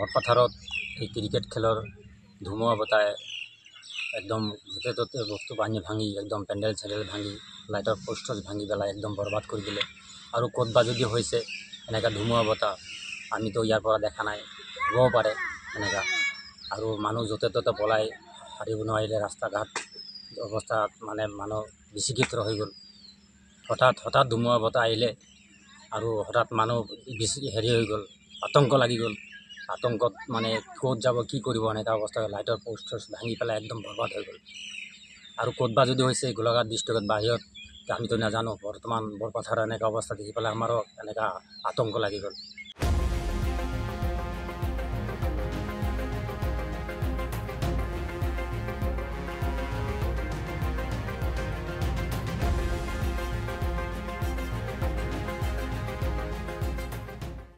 বৰপথাৰত এই ক্ৰিকেট খেলৰ ধুমুহা বতাহ একদম য'তে ত'তে বস্তু ভাঙি একদম পেণ্ডেল চেণ্ডেল ভাঙি লাইটৰ পোষ্ট ভাঙি পেলাই একদম বৰবাদ কৰি দিলে। আৰু ক'তবা যদি হৈছে এনেকুৱা ধুমুহা বতাহ, আমিতো ইয়াৰ পৰা দেখা নাই, হ'বও পাৰে এনেকুৱা। আৰু মানুহ য'তে ত'তে পলাই হাৰিব নোৱাৰিলে, ৰাস্তা ঘাট অৱস্থা মানে মানুহ বিচিত্ৰ হৈ গ'ল। হঠাৎ ধুমুহা বতাহ আহিলে আৰু হঠাৎ মানুহ হেৰি হৈ গ'ল, আতংক লাগি গ'ল। আতংকত মানে ক'ত যাব কি কৰিব এনেকুৱা অৱস্থা, লাইটৰ পোষ্ট ভাঙি পেলাই একদম বৰবাদ হৈ গ'ল। আৰু ক'তবা যদি হৈছে গোলাঘাট ডিষ্ট্ৰিক্টত বাহিৰত, আমিতো নাজানো। বৰ্তমান বৰপথাৰৰ এনেকুৱা অৱস্থা দেখি পেলাই আমাৰো এনেকুৱা আতংক লাগি গ'ল।